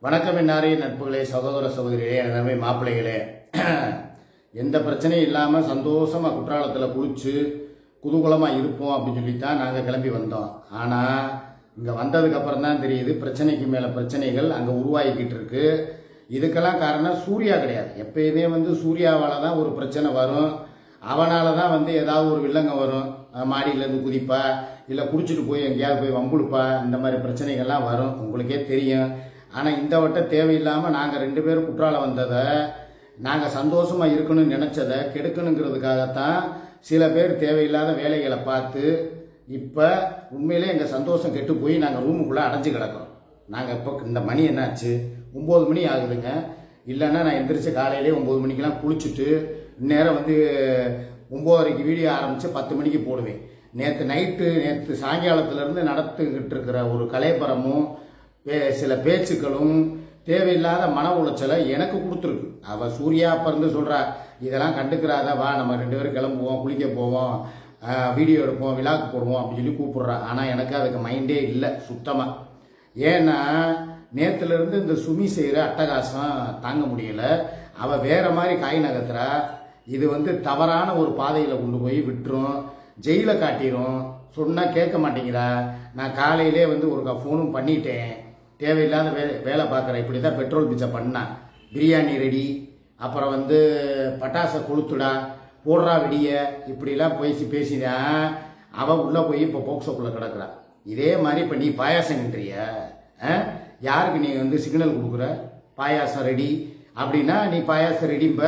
வணக்கம் என்னாரே நட்புகளே, சகோதர சகோதரிகளே, எல்லாமே மாப்பிள்ளைகளே. எந்த பிரச்சனையும் இல்லாமல் சந்தோஷமாக குற்றாலத்தில் குளிச்சு குதூகலமாக இருப்போம் அப்படின்னு சொல்லித்தான் நாங்கள் கிளம்பி வந்தோம். ஆனால் இங்கே வந்ததுக்கப்புறம் தான் தெரியுது பிரச்சனைக்கு மேலே பிரச்சனைகள் அங்கே உருவாகிக்கிட்டு இருக்கு. இதுக்கெல்லாம் காரணம் சூர்யா கிடையாது. எப்பயுமே சூர்யாவால் தான் ஒரு பிரச்சனை வரும். அவனால் தான் ஏதாவது ஒரு வில்லங்க வரும். மாடியிலேருந்து குதிப்பா, இல்லை குடிச்சிட்டு போய் எங்கேயாவது போய் வம்புழுப்பா, இந்த மாதிரி பிரச்சனைகள்லாம் வரும், உங்களுக்கே தெரியும். ஆனால் இந்த வட்டம் தேவையில்லாமல் நாங்கள் 2 பேரும் குற்றாலம் வந்ததை, நாங்கள் சந்தோஷமாக இருக்கணும்னு நினச்சதை கெடுக்கணுங்கிறதுக்காகத்தான் சில பேர் தேவையில்லாத வேலைகளை பார்த்து இப்போ உண்மையிலே எங்கள் சந்தோஷம் கெட்டு போய் நாங்கள் ரூமுக்குள்ளே அடைஞ்சு கிடக்கிறோம். நாங்கள் இப்போ இந்த மணி என்னாச்சு, 9 மணி ஆகுதுங்க. இல்லைன்னா நான் எந்திரிச்சு காலையிலே 9 மணிக்கெல்லாம் குளிச்சுட்டு இந்நேரம் 9:30க்கு வீடியோ ஆரம்பித்து 10 மணிக்கு போடுவேன். நேற்று சாயங்காலத்திலேருந்து நடத்துக்கிட்டு இருக்கிற ஒரு கலைப்பரமும் சில பேச்சுக்களும் தேவையில்லாத மன உளைச்சலை எனக்கு கொடுத்துருக்கு. அவள் சூர்யா பிறந்து சொல்கிறா, இதெல்லாம் கண்டுக்கிறாத, வா நம்ம 2 பேரும் கிளம்புவோம், குளிக்க போவோம், வீடியோ எடுப்போம், விழாக்கு போடுவோம் அப்படின்னு சொல்லி கூப்பிட்றா. ஆனால் எனக்கு அதுக்கு மைண்டே இல்லை சுத்தமாக. ஏன்னா நேற்றுலேருந்து இந்த சுமி செய்கிற அட்டகாசம் தாங்க முடியலை. அவள் வேற மாதிரி காய் நகர்த்துறா. இது தவறான ஒரு பாதையில் கொண்டு போய் விட்டுரும், ஜெயிலை காட்டிடும். சொன்னால் கேட்க மாட்டேங்கிறா. நான் காலையிலே ஒரு ஃபோனும் பண்ணிட்டேன். தேவையில்லாத வேலை பார்க்குற, இப்படி தான் பெட்ரோல் பிச்சை பண்ணான். பிரியாணி ரெடி, அப்புறம் பட்டாசை கொளுத்துடா, போடுறா வெடிய, இப்படிலாம் பேசிதான் அவள் உள்ளே போய் இப்போ போக்சோக்குள்ளே கிடக்குறா. இதே மாதிரி இப்போ நீ பாயாசம் நின்றிய, யாருக்கு நீ சிக்னல் கொடுக்குற? பாயாசம் ரெடி அப்படின்னா நீ பாயாசம் ரெடிம்ப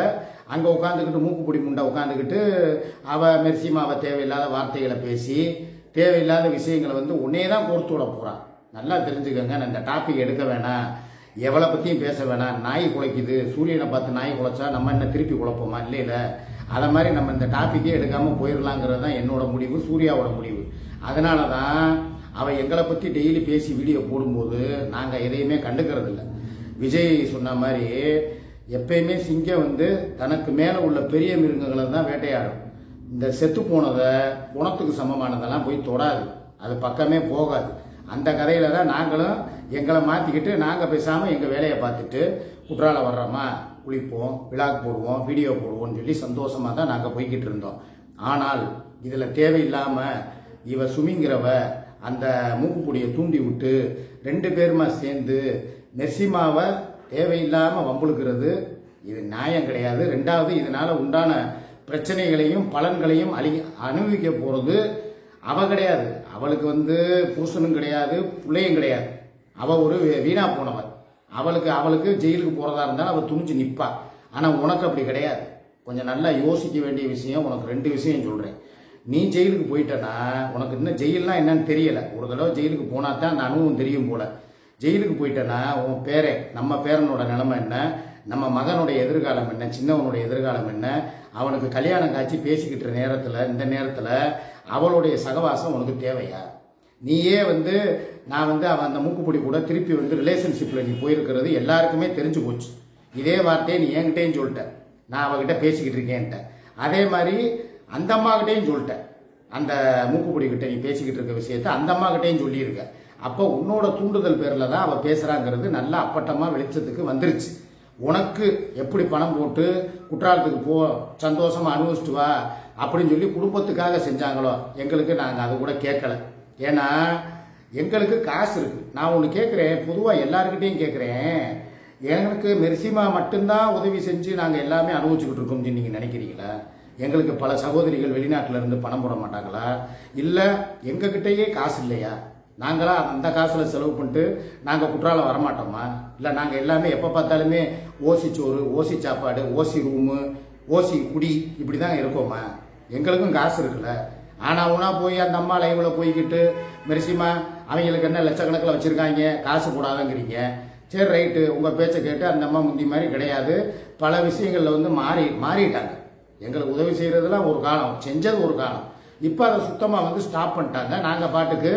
அங்கே உட்காந்துக்கிட்டு மூக்குப்பிடி முண்டை உட்காந்துக்கிட்டு அவள் மெர்சிமாவை தேவையில்லாத வார்த்தைகளை பேசி தேவையில்லாத விஷயங்களை உன்னே தான் கோர்த்து விட போகிறான். நல்லா தெரிஞ்சுக்கங்க. நான் இந்த டாபிக் எடுக்க வேணாம், எவளை பற்றியும் பேச வேணாம். நாய் குலைக்குது, சூரியனை பார்த்து நாய் குலைச்சா நம்ம என்ன திருப்பி குழப்போமா? இல்லை, அதை மாதிரி நம்ம இந்த டாப்பிக்கே எடுக்காமல் போயிடலாங்கிறது தான் என்னோட முடிவு, சூர்யாவோட முடிவு. அதனால தான் அவள் எங்களை பற்றி டெய்லி பேசி வீடியோ போடும்போது நாங்கள் எதையுமே கண்டுக்கிறது இல்லை. விஜய் சொன்ன மாதிரி எப்பயுமே சிங்கம் தனக்கு மேலே உள்ள பெரிய மிருகங்களை தான் வேட்டையாடும். இந்த செத்து போனதை குணத்துக்கு சமமானதெல்லாம் போய் தொடாது, அது பக்கமே போகாது. அந்த கதையில தான் நாங்களும் எங்களை மாற்றிக்கிட்டு நாங்கள் பேசாமல் எங்கள் வேலையை பார்த்துட்டு குற்றாலம் வர்றோமா, குளிப்போம், விழாக்கு போடுவோம், வீடியோ போடுவோம்னு சொல்லி சந்தோஷமாக தான் நாங்கள் போய்கிட்டு இருந்தோம். ஆனால் இதில் தேவையில்லாமல் இவ சுமிங்கிறவ அந்த மூக்குப்பொடியை தூண்டி விட்டு 2 பேருமா சேர்ந்து மெர்சிமாவை தேவையில்லாமல் வம்புழுக்கிறது, இது நியாயம் கிடையாது. 2வது, இதனால் உண்டான பிரச்சனைகளையும் பலன்களையும் அனுபவிக்க போகிறது அவ கிடையாது. அவளுக்கு புருஷனும் கிடையாது, பிள்ளையும் கிடையாது. அவள் ஒரு வீணா போனவள். அவளுக்கு ஜெயிலுக்கு போகிறதா இருந்தாலும் அவள் துணிஞ்சு நிற்பா. ஆனால் உனக்கு அப்படி கிடையாது. கொஞ்சம் நல்லா யோசிக்க வேண்டிய விஷயம். உனக்கு 2 விஷயம் சொல்கிறேன். நீ ஜெயிலுக்கு போயிட்டனா, உனக்கு இன்னும் ஜெயிலெலாம் என்னன்னு தெரியலை. ஒரு தடவை ஜெயிலுக்கு போனா தான் அந்த அனுபவம் தெரியும் போல. ஜெயிலுக்கு போயிட்டனா உன் பேரே, நம்ம பேரனோட நிலைமை என்ன, நம்ம மகனுடைய எதிர்காலம் என்ன, சின்னவனுடைய எதிர்காலம் என்ன, அவனுக்கு கல்யாணம் காட்சி பேசிக்கிட்டு இந்த நேரத்தில் அவளுடைய சகவாசம் உனக்கு தேவையா? நீயே நான் அவன் அந்த மூக்குப்பொடி கூட திருப்பி ரிலேஷன்ஷிப்பில் நீ போயிருக்கிறது எல்லாருக்குமே தெரிஞ்சு போச்சு. இதே வார்த்தையை நீ என்கிட்டையும் சொல்லிட்ட, நான் அவகிட்ட பேசிக்கிட்டு இருக்கேன்ட்ட. அதே மாதிரி அந்த அம்மாக்கிட்டையும் சொல்லிட்டேன், அந்த மூக்குப்பொடி கிட்ட நீ பேசிக்கிட்டு இருக்க விஷயத்த அந்த அம்மாக்கிட்டையும் சொல்லியிருக்க. அப்போ உன்னோட தூண்டுதல் பேரில் தான் அவள் பேசுகிறாங்கிறது நல்லா அப்பட்டமாக வெளிச்சத்துக்கு வந்துருச்சு. உனக்கு எப்படி பணம் போட்டு குற்றாலத்துக்கு போ, சந்தோஷமாக அனுபவிச்சுட்டு வா அப்படின்னு சொல்லி குடும்பத்துக்காக செஞ்சாங்களோ, எங்களுக்கு நாங்கள் அது கூட கேட்கல. ஏன்னா எங்களுக்கு காசு இருக்குது. நான் ஒன்று கேட்குறேன், பொதுவாக எல்லாருக்கிட்டையும் கேட்குறேன், எங்களுக்கு மெர்சிமா மட்டும்தான் உதவி செஞ்சு நாங்கள் எல்லாமே அனுபவிச்சுக்கிட்டு இருக்கோம்னு நீங்கள் நினைக்கிறீங்களா? எங்களுக்கு பல சகோதரிகள் வெளிநாட்டில் இருந்து பணம் போட மாட்டாங்களா? இல்லை எங்ககிட்டயே காசு இல்லையா? நாங்களா அந்த காசில் செலவு பண்ணிட்டு நாங்கள் குற்றாலம் வரமாட்டோமா? இல்லை நாங்கள் எல்லாமே எப்போ பார்த்தாலுமே ஓசி சோறு, ஓசி சாப்பாடு, ஓசி ரூமு, ஓசி குடி, இப்படி தான் இருக்கோமா? எங்களுக்கும் காசு இருக்குல்ல. ஆனால் உனா போய் அந்த அம்மா லைவில் போய்கிட்டு மெர்சிமா அவங்களுக்கு என்ன லட்சக்கணக்கில் வச்சுருக்காங்க, காசு போடாதங்கிறீங்க. சரி ரைட்டு, உங்கள் பேச்சை கேட்டு அந்த அம்மா முந்தி மாதிரி கிடையாது, பல விஷயங்களில் மாறிட்டாங்க. எங்களுக்கு உதவி செய்கிறதுலாம் ஒரு காலம், செஞ்சது ஒரு காலம். இப்போ அதை சுத்தமாக ஸ்டாப் பண்ணிட்டாங்க. நாங்கள் பாட்டுக்கு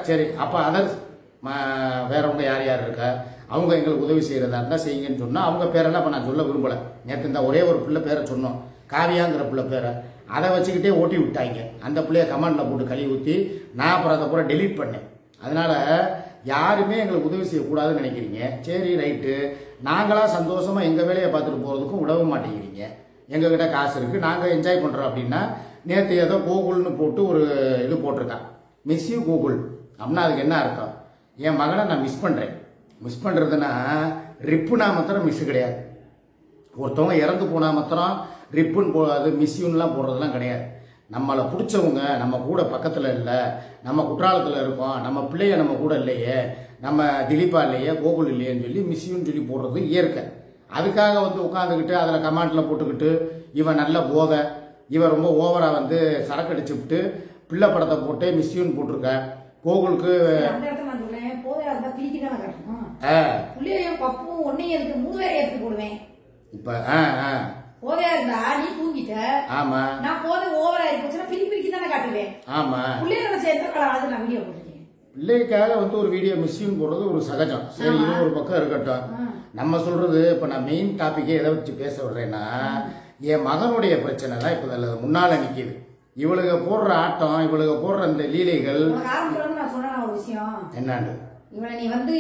சரி அப்போ அதர் வேறவங்க யார் யார் இருக்கா, அவங்க எங்களுக்கு உதவி செய்கிறதா இருந்தால் செய்யுங்கன்னு சொன்னால் அவங்க பேரெல்லாம் இப்போ நான் சொல்ல விரும்பலை. நேற்று இந்த ஒரே ஒரு பிள்ளை பேரை சொன்னோம், காவியாங்கிற பிள்ளை பேரை. அதை வச்சுக்கிட்டே ஓட்டி விட்டாங்க. அந்த பிள்ளைய கமெண்டில் போட்டு கழுவி ஊற்றி நான் அப்புறம் அதை பூரா டெலீட் பண்ணேன். அதனால் யாருமே எங்களுக்கு உதவி செய்யக்கூடாதுன்னு நினைக்கிறீங்க. சரி ரைட்டு, நாங்களாம் சந்தோஷமாக எங்கள் வேலையை பார்த்துட்டு போகிறதுக்கும் விடவே மாட்டேங்கிறீங்க. எங்ககிட்ட காசு இருக்குது, நாங்கள் என்ஜாய் பண்ணுறோம் அப்படின்னா, நேற்று ஏதோ கூகுள்னு போட்டு ஒரு இது போட்டிருக்கான், மிஸ் யூ கூகுள் அப்படின்னா அதுக்கு என்ன அர்த்தம்? என் மகனை நான் மிஸ் பண்ணுறேன். மிஸ் பண்ணுறதுன்னா ரிப்புனா மாத்திரம் மிஸ் கிடையாது. ஒருத்தவங்க இறந்து போனால் மாத்திரம் ரிப்புன்னு அது மிஸ்யூன்லாம் போடுறதுலாம் கிடையாது. நம்மளை பிடிச்சவங்க நம்ம கூட பக்கத்தில் இல்லை, நம்ம குற்றாலத்தில் இருக்கோம், நம்ம பிள்ளைய நம்ம கூட இல்லையே, நம்ம திலீபா இல்லையே, கோகுல் இல்லையேன்னு சொல்லி மிஸ்யூன்னு சொல்லி போடுறது இயற்கை. அதுக்காக வந்து உட்காந்துக்கிட்டு அதில் கமெண்ட்டில் போட்டுக்கிட்டு இவன் நல்ல போதை, இவன் ரொம்ப ஓவராக வந்து சரக்கு அடிச்சுவிட்டு பிள்ளை படத்தை போட்டு மிஸ்யூன்னு போட்டிருக்க. கோகுலுக்கு இப்ப போதையா இருந்தா நீ தூங்கிட்ட. ஆமா, நான் போதை ஓவரா இருக்குச்சுன்னா பிரிக்கி தானே காட்டுவேன். ஆமா, பிள்ளையோட சேர்ந்த கலாவது நான் வீடியோ போட்டிருக்கேன். பிள்ளைக்காக வந்து ஒரு வீடியோ மிஸ்யூன் போடுறது ஒரு சகஜம். சரி, இது ஒரு பக்கம் இருக்கட்டும். நம்ம சொல்றது இப்ப நான் மெயின் டாபிக்கே எதை வச்சு பேச விடுறேன்னா, என் மகனுடைய பிரச்சனை தான் இப்ப முன்னால நிக்குது. இவளுக்கு போடுற ஆட்டம், இவளுக்கு போடுற இந்த லீலைகள். நான் சொன்ன ஒரு விஷயம் என்னன்னு, இவனை நீ வந்து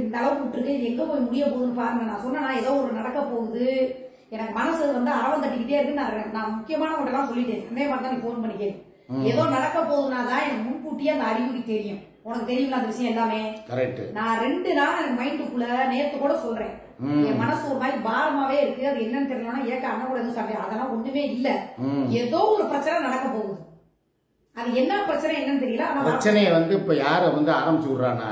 இந்த அளவு விட்டுருக்கு, இது எங்க போய் முடிய போகுதுன்னு பாருங்க. நான் சொன்னா ஏதோ ஒரு நடக்க போகுது, எனக்கு மனசு வந்து அரவம் தட்டிக்கிட்டே இருக்கு. நான் முக்கியமான ஒன்றெல்லாம் சொல்லிட்டேன். சந்தேகமா தான் நீ போன் பண்ணிக்கிறேன். ஏதோ நடக்க போகுதுன்னா தான் எனக்கு முன்கூட்டியே அந்த அறிகுறி தெரியும். உனக்கு தெரியுங்களா அந்த விஷயம் எல்லாமே? நான் 2 நாள் எனக்கு மைண்டுக்குள்ள நேத்து கூட சொல்றேன், என் மனசு ஒரு மாதிரி பாரமாவே இருக்கு. அது என்னன்னு தெரியலன்னா ஏக்க அண்ணன் கூட எதுவும் சொல்றேன், அதெல்லாம் ஒண்ணுமே இல்ல. ஏதோ ஒரு பிரச்சனை நடக்க போகுது. அது என்ன பிரச்சனை என்னன்னு தெரியல. பிரச்சனையை வந்து இப்ப யார வந்து ஆரம்பிச்சு விடுறான்னா,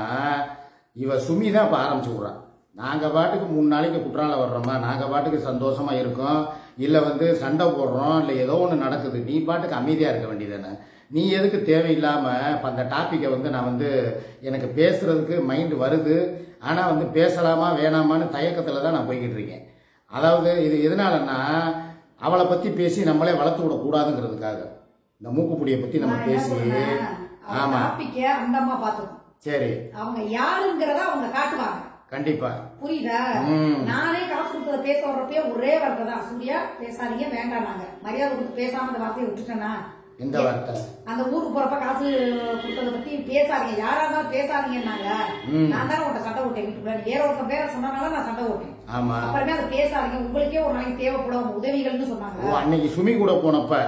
இவ சுமி தான் இப்ப ஆரம்பிச்சு விடுறான். நாங்கள் பாட்டுக்கு 3 நாளைக்கு குற்றாலம் வர்றோமா, நாங்கள் பாட்டுக்கு சந்தோஷமாக இருக்கோம், இல்லை வந்து சண்டை போடுறோம், இல்லை ஏதோ ஒன்று நடக்குது, நீ பாட்டுக்கு அமைதியாக இருக்க வேண்டியதானே. நீ எதுக்கு தேவையில்லாமல் இப்போ அந்த டாப்பிக்கை வந்து நான் வந்து எனக்கு பேசுகிறதுக்கு மைண்டு வருது, ஆனால் வந்து பேசலாமா வேணாமான்னு தயக்கத்தில் தான் நான் போய்கிட்டு இருக்கேன். அதாவது இது எதனாலன்னா, அவளை பற்றி பேசி நம்மளே வளர்த்து விடக்கூடாதுங்கிறதுக்காக இந்த மூக்குப்பொடியை பற்றி நம்ம பேசி. ஆமாம், அந்த அம்மா பார்த்துக்கோ. சரி, அவங்க யாருங்கிறத அவங்க காட்டுவாங்க. கண்டிப்பா புரியுதா? நானே காசு கொடுத்தத பேச வர்றப்பே ஒரே வார்த்தை தான், சூர்யா பேசாதீங்க வேண்டாம், நாங்க மரியாதை கொடுத்து பேசாம அந்த வார்த்தையை விட்டுட்டேன்னா. எந்த வார்த்தை? அந்த ஊருக்கு போறப்ப காசு கொடுத்தத பத்தி பேசாதீங்க, யாரா இருந்தாலும் பேசாதீங்கன்னாங்க. நான் தானே உன்ட்ட சண்டை ஓட்டேன் வீட்டுக்குள்ள. வேற ஒருத்தன் பேரை சொன்னனால நான் சண்டை ஓட்டேன். அப்புறமே அதை பேசாதீங்க, உங்களுக்கே ஒரு நாளைக்கு தேவைப்படும் உதவிகள்னு சொன்னாங்க அன்னைக்கு சுமி கூட போனப்ப.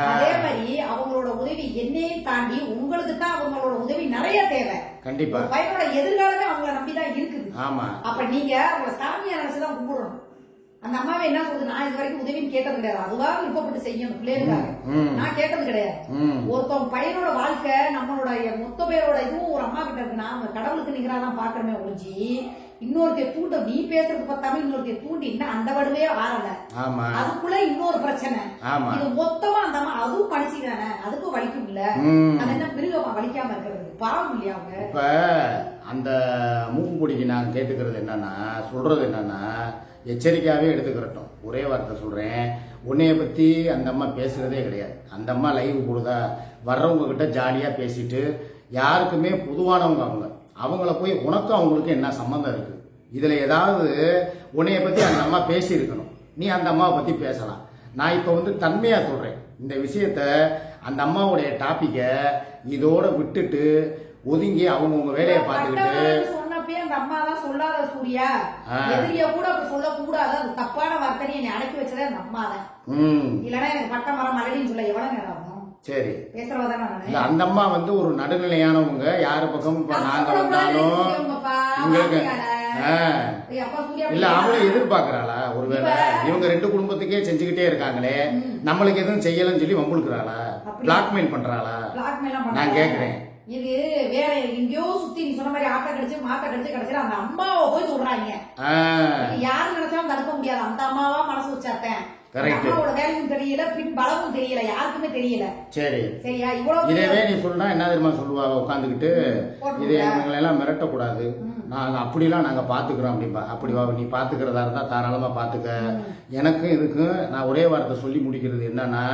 அதே மாதிரி அவங்களோட உதவி என்னையும் தாண்டி உங்களுக்கு தான் அவங்களோட உதவி நிறைய தேவை. கண்டிப்பா பையனோட எதிர்காலமே அவங்கள நம்பிதான் இருக்குது. அப்ப நீங்க அவங்கள சாமியா நினைச்சுதான் கும்பிடணும். அந்த அம்மாவை என்ன சொல்லுது, நான் இது வரைக்கும் உதவின்னு கேட்டது கிடையாது, அதுவா விருப்பப்பட்டு செய்யணும் பிள்ளைகளுக்காக, நான் கேட்டது கிடையாது. ஒருத்தவங்க பையனோட வாழ்க்கை நம்மளோட மொத்த பேரோட இதுவும் ஒரு அம்மா கிட்ட இருக்குன்னா அவங்க கடவுளுக்கு நிகராதான் பாக்குறமே ஒழிஞ்சி இன்னொருத்தைய தூண்ட நீ பேசுறது பார்த்தாம இன்னொருத்தைய தூண்டி அந்த வடுவே ஆறல. அதுக்குள்ள இன்னொரு பிரச்சனை. இது மொத்தமா அந்த அம்மா அதுவும் மனுஷி தானே, அதுக்கும் வலிக்கும் இல்ல, அது என்ன மிருகமா வலிக்காம இருக்கிறது பாவம் இல்லையா அவங்க. இப்ப அந்த மூக்குப்பொடிக்கு நான் கேட்டுக்கிறது என்னன்னா, சொல்றது என்னன்னா, எச்சரிக்கையாவே எடுத்துக்கிறட்டும். ஒரே வார்த்தை சொல்றேன், உன்னைய பத்தி அந்த அம்மா பேசுறதே கிடையாது. அந்த அம்மா லைவ் கொடுதா வர்றவங்க கிட்ட ஜாலியா பேசிட்டு, யாருக்குமே பொதுவானவங்க அவங்கள போய் உனக்கும் அவங்களுக்கும் என்ன சம்பந்தம் இருக்கு? இதுல ஏதாவது உன்னைய பத்தி அந்த அம்மா பேசி இருக்கணும், நீ அந்த அம்மாவை பத்தி பேசலாம். நான் இப்ப வந்து தன்மையா சொல்றேன், இந்த விஷயத்த அந்த அம்மாவுடைய டாபிக்க இதோட விட்டுட்டு ஒதுங்கி அவங்கவுங்க வேலையை பார்த்துக்கிட்டு. அந்த அம்மா தான் சொல்லாத சூர்யா, எதிரிய கூட அப்படி சொல்ல கூடாது, அது தப்பான வார்த்தை நீ அடக்கி வச்சதே அந்த அம்மா தான். இல்லன்னா எனக்கு பட்ட மரம் மலடின்னு சொல்ல எவ்வளவு நேரம் ஆகும்? சரி, பேசுறவதான. அந்த அம்மா வந்து ஒரு நடுநிலையானவங்க, யாரு பக்கம் நாங்க வந்தாலும் உங்களுக்கு இல்ல அவங்களும் எதிர்பார்க்கறாளா? ஒருவேளை இவங்க 2 குடும்பத்துக்கே செஞ்சுக்கிட்டே இருக்காங்களே, நம்மளுக்கு எதுவும் செய்யலன்னு சொல்லி வம்புழுக்கிறாளா, பிளாக்மெயில் பண்றாளா? நான் கேக்குறேன். இது வேற எங்கேயோ சுத்தி நீ சொன்ன மாதிரி ஆட்ட கடிச்சு மாட்ட கடிச்சு கடைசியில அந்த அம்மாவை போய் சொல்றாங்க. யாரு நினைச்சாலும் தடுக்க முடியாது, அந்த அம்மாவா மனசு வச்சாத்தேன். அம்மாவோட வேலையும் தெரியல, பின் பலமும் தெரியல, யாருக்குமே தெரியல. சரி சரியா? இவ்வளவு இதே நீ சொல்றா என்ன தெரியுமா சொல்லுவா உட்காந்துக்கிட்டு, இது எங்களை எல்லாம் மிரட்டக்கூடாது, நாங்க அப்படிலாம் நாங்க பாத்துக்கிறோம் அப்படின்பா. அப்படிவா? நீ பாத்துக்கிறதா இருந்தா தாராளமா பாத்துக்க. எனக்கும் இதுக்கும் நான் ஒரே வார்த்தை சொல்லி முடிக்கிறது என்னன்னா,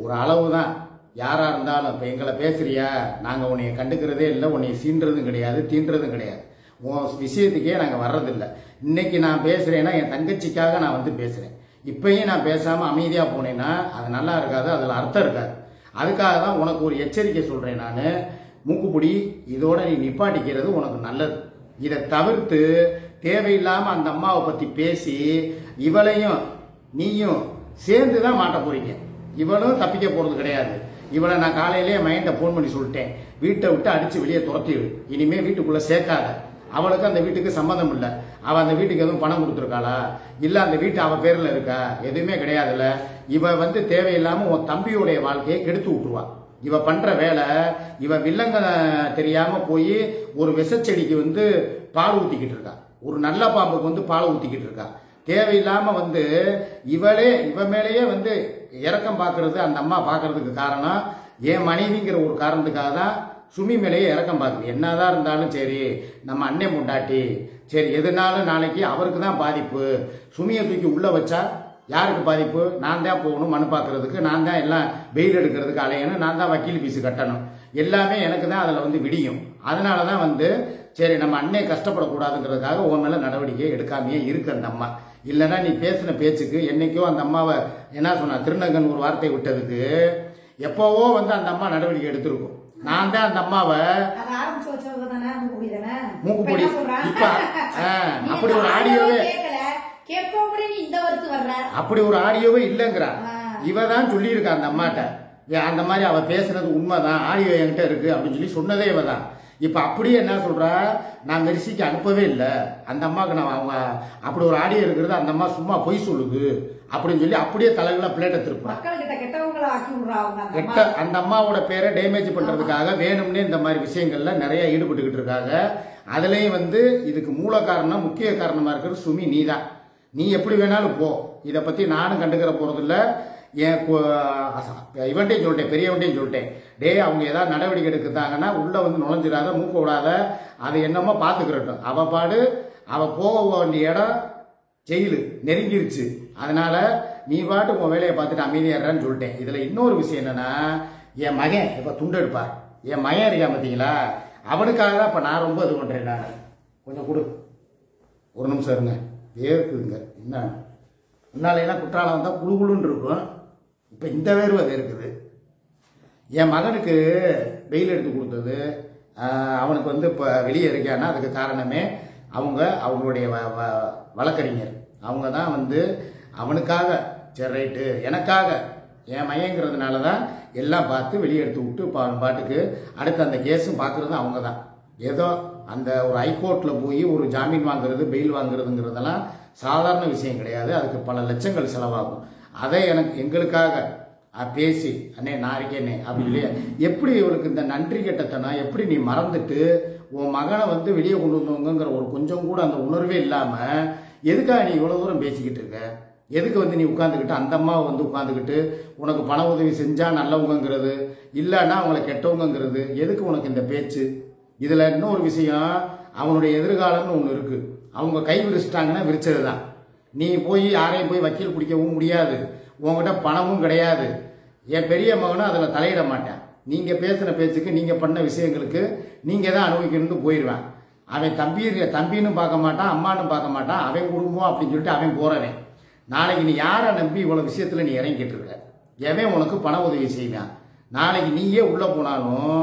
ஒரு அளவு தான். யாரா இருந்தாலும் இப்ப எங்களை பேசுறியா, நாங்க உன்னைய கண்டுக்கிறதே இல்லை, உன்னைய சீன்றதும் கிடையாது, தீன்றதும் கிடையாது, உன் விஷயத்துக்கே நாங்க வர்றதில்லை. இன்னைக்கு நான் பேசுறேன்னா என் தங்கச்சிக்காக நான் வந்து பேசுறேன். இப்பயும் நான் பேசாம அமைதியா போனேன்னா அது நல்லா இருக்காது, அதுல அர்த்தம் இருக்காது. அதுக்காக தான் உனக்கு ஒரு எச்சரிக்கை சொல்றேன். நான் மூக்குப்பிடி இதோட நீ நிப்பாட்டிக்கிறது உனக்கு நல்லது. இதை தவிர்த்து தேவையில்லாம அந்த அம்மாவை பத்தி பேசி இவளையும் நீயும் சேர்ந்து தான் மாட்ட போறீங்க. இவளும் தப்பிக்க போறது கிடையாது. இவளை நான் காலையிலேயே மைண்ட போன் பண்ணி சொல்லிட்டேன், வீட்டை விட்டு அடிச்சு வெளியே துரத்திடு, இனிமே வீட்டுக்குள்ள சேர்க்காத. அவளுக்கு அந்த வீட்டுக்கு சம்மந்தம் இல்லை. அவ அந்த வீட்டுக்கு எதுவும் பணம் கொடுத்துருக்காளா, இல்ல அந்த வீட்டு அவ பேர்ல இருக்கா, எதுவுமே கிடையாதுல்ல. இவ தேவையில்லாம உன் தம்பியோடைய வாழ்க்கையை கெடுத்து விட்டுருவா. இவ பண்ற வேலை, இவ வில்லங்க தெரியாம போய் ஒரு விஷச்செடிக்கு பால் ஊத்திக்கிட்டு இருக்கா, ஒரு நல்ல பாம்புக்கு பால் ஊத்திக்கிட்டு இருக்கா. தேவையில்லாம இவ மேலேயே இறக்கம் பார்க்கறது அந்த அம்மா பார்க்கறதுக்கு காரணம் என் மனைவிங்கிற ஒரு காரணத்துக்காக தான் சுமி மேலேயே இறக்கம் பார்க்குது. என்னதான் இருந்தாலும் சரி, நம்ம அண்ணன் முண்டாட்டி, சரி எதுனாலும் நாளைக்கு அவருக்கு தான் பாதிப்பு. சுமியை தூக்கி உள்ள வச்சா யாருக்கு பாதிப்பு? நான் தான் போகணும் மனு பார்க்கறதுக்கு, நான் தான் எல்லாம் பெயில் எடுக்கிறதுக்கு அலையணும், நான் தான் வக்கீல் ஃபீஸு கட்டணும், எல்லாமே எனக்கு தான் அதில் விடியும். அதனால தான் சரி நம்ம அண்ணே கஷ்டப்படக்கூடாதுங்கிறதுக்காக உன் மேலே நடவடிக்கை எடுக்காமையே இருக்கு அந்த அம்மா. இல்லைன்னா நீ பேசின பேச்சுக்கு என்னைக்கோ அந்த அம்மாவை என்ன சொன்னா, திருநங்கன் ஒரு வார்த்தை விட்டதுக்கு எப்போவோ அந்த அம்மா நடவடிக்கை எடுத்திருக்கும். நான் தான் அந்த அம்மாவை மூக்குப்பொடி இப்ப அப்படி ஒரு ஆடியோவே அப்படி ஒரு ஆடியோவே இல்லைங்கிறா. இவ தான் சொல்லி இருக்கா அந்த அம்மாட்ட, அந்த மாதிரி அவ பேசுனது உண்மைதான், ஆடியோ என்கிட்ட இருக்கு அப்படின்னு சொல்லி சொன்னதே இவ தான். இப்ப அப்படியே என்ன சொல்றா, நான் மெர்சிக்கு அனுப்பவே இல்லை அந்த அம்மாவுக்கு, நான் அவங்க அப்படி ஒரு ஆடியோ இருக்கிறது அந்த அம்மா சும்மா பொய் சொல்லுது அப்படின்னு சொல்லி அப்படியே தலைகளை பிளேட்டை திருப்பான். அந்த அம்மாவோட பேரை டேமேஜ் பண்றதுக்காக வேணும்னே இந்த மாதிரி விஷயங்கள்ல நிறைய ஈடுபட்டுக்கிட்டு இருக்காங்க. அதுலயும் இதுக்கு மூல காரணம், முக்கிய காரணமா இருக்கிறது சுமி நீதான். நீ எப்படி வேணாலும் போ, இதை பத்தி நானும் கண்டுக்கிற போறது இல்ல. இவன்ட்டையும் சொல்லிட்டேன், பெரியவன்ட்டையும் சொல்லிட்டேன், டே அவங்க ஏதாவது நடவடிக்கை எடுக்கிறாங்கன்னா உள்ள நுழைஞ்சிடாத, மூக்க விடாத, அது என்னமோ பாத்துக்கிறட்டும். அவ பாடு, அவ போக வேண்டிய இடம் ஜெயிலு நெருங்கிருச்சு, அதனால நீ பாட்டு உன் வேலையை பார்த்துட்டு அமைதியாடுறான்னு சொல்லிட்டேன். இதுல இன்னொரு விஷயம் என்னன்னா, என் மகன் இப்ப துண்டு எடுப்பார், என் மகன் இருக்கா பார்த்தீங்களா, அவனுக்காக தான் இப்ப நான் ரொம்ப இது பண்றேன். நான் கொஞ்சம் கொடு, ஒரு நிமிஷம் இருங்க, வேர்க்குதுங்க. என்ன முன்னாலாம் குற்றாலம் வந்தால் குழுகுழுன்னு இருக்கும், இப்போ இந்த வேர்வை அது இருக்குது. என் மகனுக்கு வெயில் எடுத்து கொடுத்தது, அவனுக்கு இப்போ வெளியே இருக்கான்னா அதுக்கு காரணமே அவங்களுடைய வழக்கறிஞர். அவங்க தான் அவனுக்காக, சரி ரைட்டு எனக்காக என் மையங்கிறதுனால தான் எல்லாம் பார்த்து வெளியே எடுத்து விட்டு பாட்டுக்கு அடுத்து அந்த கேஸும் பார்க்குறது அவங்க தான். ஏதோ அந்த ஒரு ஹைகோர்ட்டில் போய் ஒரு ஜாமீன் வாங்குறது, பெயில் வாங்குறதுங்கிறதெல்லாம் சாதாரண விஷயம் கிடையாது. அதுக்கு பல லட்சங்கள் செலவாகும். அதை எங்களுக்காக பேசி அண்ணே நான் இருக்கேனே அப்படி இல்லையா, எப்படி இவளுக்கு இந்த நன்றி கெட்டத்தனம், எப்படி நீ மறந்துட்டு உன் மகனை வெளியே கொண்டு வந்தவங்கிற ஒரு கொஞ்சம் கூட அந்த உணர்வே இல்லாமல் எதுக்காக நீ இவ்வளோ தூரம் பேசிக்கிட்டு இருக்க? எதுக்கு நீ உட்காந்துக்கிட்டு அந்த அம்மாவை உட்காந்துக்கிட்டு உனக்கு பண உதவி செஞ்சா நல்லவங்கிறது, இல்லைன்னா அவங்கள கெட்டவங்கிறது, எதுக்கு உனக்கு இந்த பேச்சு? இதில் இன்னொரு விஷயம், அவனுடைய எதிர்காலம்னு ஒன்று இருக்கு. அவங்க கை விரிச்சிட்டாங்கன்னா விரிச்சது தான். நீ போய் யாரையும் போய் வக்கீல் பிடிக்கவும் முடியாது, உங்ககிட்ட பணமும் கிடையாது. என் பெரிய மகனும் அதில் தலையிட மாட்டேன். நீங்கள் பேசின பேச்சுக்கு, நீங்கள் பண்ண விஷயங்களுக்கு நீங்கள் தான் அனுபவிக்கணும்னு போயிடுவேன். அவன் தம்பின்னு பார்க்க மாட்டான், அம்மானு பார்க்க மாட்டான், அவன் குடும்பம் அப்படின்னு சொல்லிட்டு அவன் போறவன். நாளைக்கு நீ யாரை நம்பி இவ்வளவு விஷயத்துல நீ இறங்கிட்டு இருக்க? எவன் உனக்கு பண உதவி செய்வான்? நாளைக்கு நீயே உள்ள போனாலும்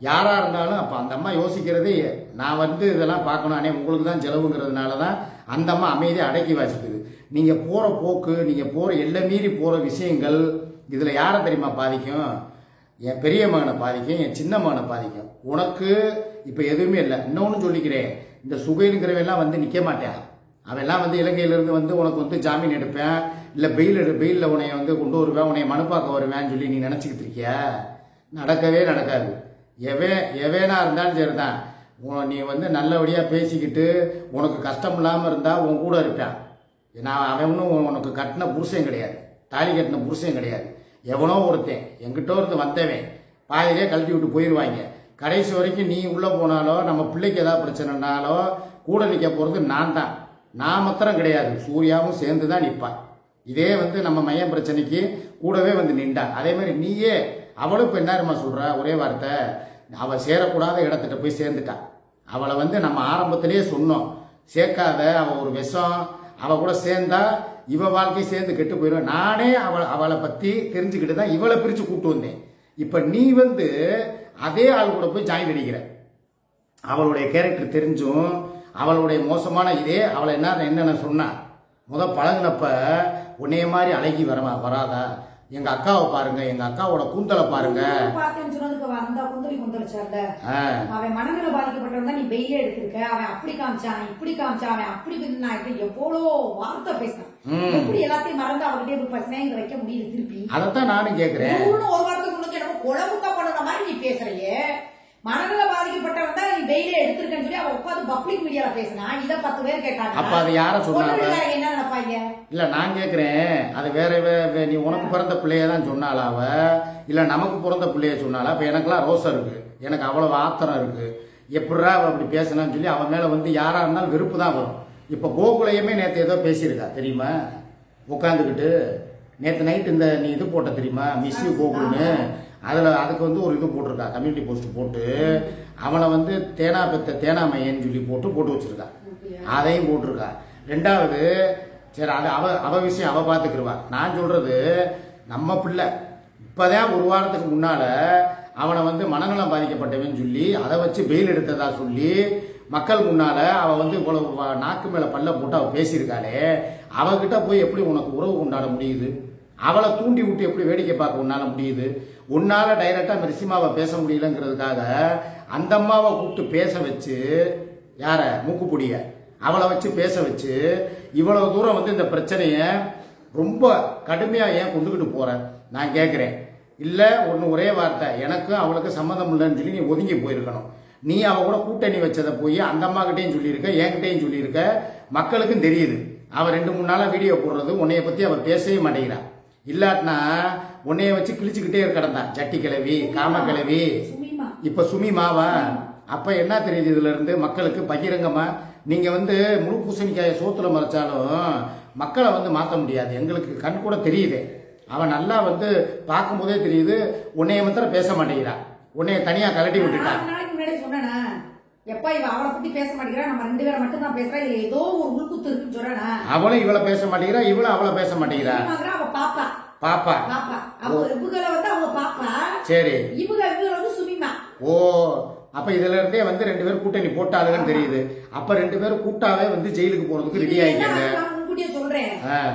யாரா இருந்தாலும் அப்ப அந்த அம்மா யோசிக்கிறதே, நான் இதெல்லாம் பார்க்கணும் அண்ணே, உங்களுக்கு தான் செலவுங்கிறதுனால தான் அந்த அம்மா அமைதியை அடக்கி வாசிக்குது. நீங்க போற போக்கு, நீங்க போற எல்லை மீறி போற விஷயங்கள் இதுல யாரை தெரியுமா பாதிக்கும்? என் பெரிய மகனை பாதிக்கும், என் சின்ன மகனை பாதிக்கும். உனக்கு இப்ப எதுவுமே இல்லை. இன்னொன்னு சொல்லிக்கிறேன், இந்த சுகைலுங்கிறவெல்லாம் நிக்க மாட்டேன். அவெல்லாம் இலங்கையிலிருந்து உனக்கு ஜாமீன் எடுப்பேன், இல்லை பெயிலில் உன்னைய கொண்டு வருவேன், உன்னைய மனு பார்க்க வருவேன்னு சொல்லி நீ நினச்சிக்கிட்டு இருக்கியா? நடக்கவே நடக்காது. எவேனா இருந்தாலும் சரிதான், நீ நல்லபடியாக பேசிக்கிட்டு உனக்கு கஷ்டம் இல்லாமல் இருந்தால் உன் கூட இருப்பேன். நான் அவனும் உனக்கு கட்டின புருஷன் கிடையாது, தாலி கட்டின புருஷன் கிடையாது. எவனோ ஒருத்தன் என்கிட்ட இருந்து வந்தவன் பாதிலே கழட்டி விட்டு போயிடுவாங்க. கடைசி வரைக்கும் நீ உள்ளே போனாலோ, நம்ம பிள்ளைக்கு ஏதாவது பிரச்சனைனாலோ கூட நிற்க போகிறது நான் தான். நான் மாத்திரம் கிடையாது, சூர்யாவும் சேர்ந்து தான் நிற்பான். இதே நம்ம மையம் பிரச்சனைக்கு கூடவே நின்றா. அதே மாதிரி நீயே, அவளும் இப்போ என்னமா சொல்ற ஒரே வார்த்தை, அவள் சேரக்கூடாத இடத்துட்ட போய் சேர்ந்துட்டான். அவளை நம்ம ஆரம்பத்திலேயே சொன்னோம், சேர்க்காத, அவள் ஒரு விஷம், அவள் கூட சேர்ந்தா இவ வாழ்க்கை சேர்ந்து கெட்டு போயிடும். நானே அவளை பற்றி தெரிஞ்சுக்கிட்டு தான் இவளை பிரித்து கூப்பிட்டு வந்தேன். இப்போ நீ அதே ஆள் கூட போய் ஜாயின் அடிக்கிற. அவளுடைய கேரக்டர் தெரிஞ்சும் அவளுடைய மோசமான இதே அவளை என்னென்ன சொன்னா, பழகினப்ப உன்னைய மாதிரி அழகி வராதா, எங்க அக்காவை பாருங்க, எங்க அக்காவோட கூந்தலை பாருங்க. அவன் மனநல பாதிக்கப்பட்டவன் தான் நீ பெயிலே எடுத்திருக்க. அவன் அப்படி காமிச்சான், இப்படி காமிச்சான், அவன் அப்படி எவ்வளோ வார்த்தை பேசினான். எப்படி எல்லாத்தையும் மறந்து அவகிட்டே பேசினேன் வைக்க முடியுது திருப்பி? அதைத்தான் நானும் கேட்கிறேன். ஒரு வார்த்தை சொன்னது எனக்கு குழம்புக்கா பண்ணுற மாதிரி நீ பேசுறையே. மனநல பாதிக்கப்பட்டவன் தான் நீ பெயிலே எடுத்திருக்கேன்னு சொல்லி அவன் உட்காந்து பப்ளிக் மீடியால பேசினா இதை 10 பேர் கேட்டாங்க. அப்ப அது யார சொன்னாங்க? என்ன நினைப்பாங்க? இல்ல நான் கேக்குறேன், அது வேற நீ உனக்கு பிறந்த பிள்ளையதான் சொன்னாலா அவ, இல்ல நமக்கு பிறந்த பிள்ளைய சொன்னாலா? இப்ப எனக்கெல்லாம் ரோசம் இருக்கு, எனக்கு அவ்வளவு ஆத்திரம் இருக்கு, எப்படா அப்படி பேசினான்னு சொல்லி அவன் மேல யாரா இருந்தாலும் வெறுப்பு தான் வரும். இப்ப கோகுலையுமே நேற்று ஏதோ பேசியிருக்கா தெரியுமா? உட்காந்துக்கிட்டு நேற்று நைட் இந்த நீ இது போட்ட தெரியுமா, மிஸ் யூ கோகுல்னு, அதுக்கு ஒரு இது போட்டிருக்கா, கம்யூனிட்டி போஸ்ட் போட்டு அவனை தேனா பெத்த தேனாமையன்னு சொல்லி போட்டு வச்சிருக்கா. அதையும் போட்டிருக்கா. ரெண்டாவது சரி அது அவ விஷயம் அவ பார்த்துக்கிடுவா. நான் சொல்றது நம்ம பிள்ளை இப்பதான் ஒரு வாரத்துக்கு முன்னால அவனை மனநலம் பாதிக்கப்பட்டவன்னு சொல்லி அதை வச்சு பெயில் எடுத்ததா சொல்லி மக்கள் முன்னால அவ இவ்வளவு நாக்கு மேல பல்ல போட்டு அவ பேசியிருக்காளே, அவகிட்ட போய் எப்படி உனக்கு உறவு கொண்டாட முடியுது? அவளை தூண்டி விட்டு எப்படி வேடிக்கை பார்க்க உன்னால முடியுது? உன்னால டைரக்டா மெர்சிமாவை பேச முடியலங்கிறதுக்காக அந்த அம்மாவை கூப்பிட்டு பேச வச்சு, யார மூக்குப்பொடிய அவளை வச்சு பேச வச்சு இவ்வளவு தூரம் இந்த பிரச்சனைய ரொம்ப கடுமையா ஏன் கொண்டுகிட்டு போற? நான் கேட்கிறேன். இல்ல ஒரே வார்த்தை, எனக்கும் அவளுக்கு சம்மந்தம் இல்லைன்னு சொல்லி நீ ஒதுங்கி போயிருக்கணும். நீ அவ கூட கூட்டணி வச்சதை போய் அந்த அம்மா கிட்டையும் சொல்லியிருக்க, என்கிட்டையும் சொல்லியிருக்க, மக்களுக்கும் தெரியுது. அவ 2-3 நாளா வீடியோ போடுறது உன்னைய பத்தி அவ பேசவே மாட்டேங்கிறா. இல்லாட்டினா உன்னைய வச்சு கிழிச்சுக்கிட்டே கிடந்தான், சட்டி கிளவி, காம கிளவி, இப்ப சுமிமாவா. அப்ப என்ன தெரியுது இதுல இருந்து மக்களுக்கு பகிரங்கமா? நீங்க முழு பூசணிக்காய சோத்துல மறைச்சாலும் மக்களை மாற்ற முடியாது. எங்களுக்கு கண் கூட தெரியுது. அவன் நல்லா பார்க்கும் போதே தெரியுது உன்னைய மாத்திரம் பேச மாட்டேங்கிறா, உன்னைய தனியா கலட்டி விட்டுட்டான். எப்பா இவ அவளை பத்தி பேச மாட்டேங்கிறா, நம்ம 2 பேரை மட்டும் தான் பேசுறா, இதுல ஏதோ ஒரு உள்குத்து இருக்குன்னு சொல்றானா? அவளும் இவளை பேச மாட்டேங்கிறா, இவளும் அவளை பேச மாட்டேங்கிறா. அவ பாப்பா பாப்பா அவ இவங்கள அவங்க பாப்பா. சரி, இவங்க சுமிமா. ஓ, அப்ப இதுல இருந்தே 2 பேரும் கூட்டணி போட்டாளுன்னு தெரியுது. அப்ப 2 பேரும் கூட்டாவே ஜெயிலுக்கு போறதுக்கு ரெடி ஆயிட்டாங்க. சொல்றேன்,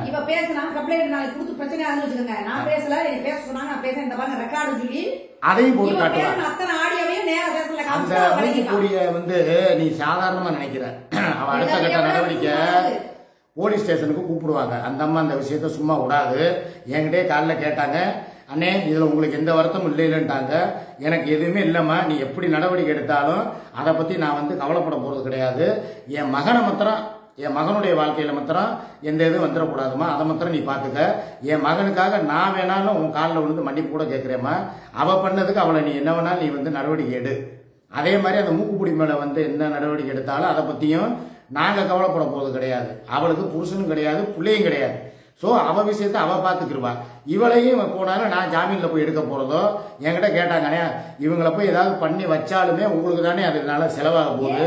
இவ பேசினா கம்ப்ளைண்ட் நாளைக்கு கொடுத்து பிரச்சனை ஆகுதுன்னு வச்சுக்கோங்க. நான் பேசல, என்ன பேச சொன்னாங்க, நான் பேச இந்த பாருங்க ரெக்கார்டு சொல்லி அதையும் போட்டு காட்டுவாங்க. அத்தனை ஆடியோவையும் நேரா பேசல அந்த மூக்குப்பொடிய நீ சாதாரணமா நினைக்கிற. அவ அடுத்த கட்ட நடவடிக்கை போலீஸ் ஸ்டேஷனுக்கு கூப்பிடுவாங்க. அந்த அம்மா அந்த விஷயத்த சும்மா விடாது. என்கிட்டே காலைல கேட்டாங்க, அண்ணே இதுல உங்களுக்கு எந்த வருத்தமும் இல்லைன்ட்டாங்க. எனக்கு எதுவுமே இல்லம்மா, நீ எப்படி நடவடிக்கை எடுத்தாலும் அதை பத்தி நான் கவலைப்பட போறது கிடையாது. என் மகனை மாத்திரம், என் மகனுடைய வாழ்க்கையில மாத்திரம் எந்த இதுவும் வந்துடக்கூடாதுமா, அதை மாத்திரம் நீ பாத்துக்க. என் மகனுக்காக நான் வேணாலும் உன் காலில் விழுந்து மன்னிப்பு கூட கேட்கிறேம்மா. அவ பண்ணதுக்கு அவளை நீ என்ன வேணாலும் நீ நடவடிக்கை எடு. அதே மாதிரி அந்த மூக்குப்பொடி மேல என்ன நடவடிக்கை எடுத்தாலும் அதை பத்தியும் நாங்க கவலைப்பட போறது கிடையாது. அவளுக்கு புருஷனும் கிடையாது, பிள்ளையும் கிடையாது. சோ அவ விஷயத்த அவ பாத்துக்கிடுவா. இவளையும் போனாலும் நான் ஜாமீன்ல போய் எடுக்க போறதோ என்கிட்ட கேட்டாங்க, இவங்களை போய் ஏதாவது பண்ணி வச்சாலுமே உங்களுக்கு தானே அதனால செலவாக போகுது.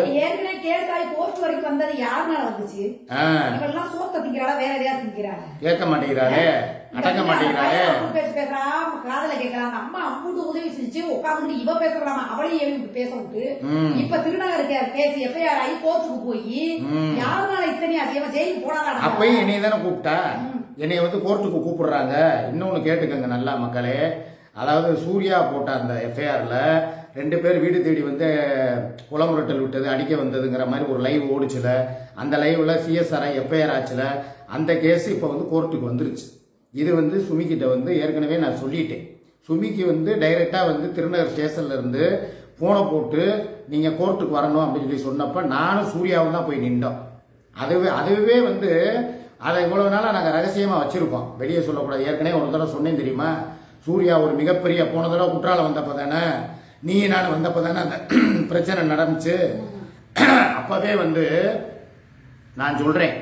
கேட்க மாட்டேங்கிறாளே, அடங்க மாட்டேங்கிறாளே. உதவி செஞ்சு உட்காந்து இவ பேசலாமா, அவளையும் பேச விட்டு இப்ப திருநகர் கேஸ் எஃப்ஐஆர் ஆகி கோர்ட்டுக்கு போய் யாருனால இத்தனை அதிகமா ஜெயிலுக்கு போனாங்க. அப்பயும் என்னைய தானே கூப்பிட்டா, என்னைய கோர்ட்டுக்கு கூப்பிடுறாங்க. இன்னொன்னு கேட்டுக்கங்க நல்லா மக்களே, அதாவது சூர்யா போட்ட அந்த எஃப்ஐஆர்ல 2 பேர் வீடு தேடி குளமுரட்டல் விட்டது, அடிக்க வந்ததுங்கிற மாதிரி ஒரு லைவ் ஓடிச்சுல. அந்த லைவ்ல சிஎஸ்ஆர் எஃப்ஐஆர் ஆச்சுல, அந்த கேஸ் இப்ப கோர்ட்டுக்கு வந்துருச்சு. இது சுமிக்கிட்ட ஏற்கனவே நான் சொல்லிட்டேன். சுமிக்கு டைரக்டா திருநகர் ஸ்டேஷன்ல இருந்து போனை போட்டு நீங்க கோர்ட்டுக்கு வரணும் அப்படின்னு சொல்லி சொன்னப்ப நானும் சூர்யாவும் தான் போய் நின்றோம். அதுவே அதை இவ்வளவு நாளா நாங்க ரகசியமா வச்சிருக்கோம், வெளியே சொல்லக்கூடாது. ஏற்கனவே ஒரு தடவை சொன்னேன் தெரியுமா, சூர்யா ஒரு மிகப்பெரிய போன தடவை குற்றாலம் வந்தப்ப தானே, நீ நான் வந்தப்ப தானே அந்த பிரச்சனை நடந்துச்சு. அப்பவே நான் சொல்றேன்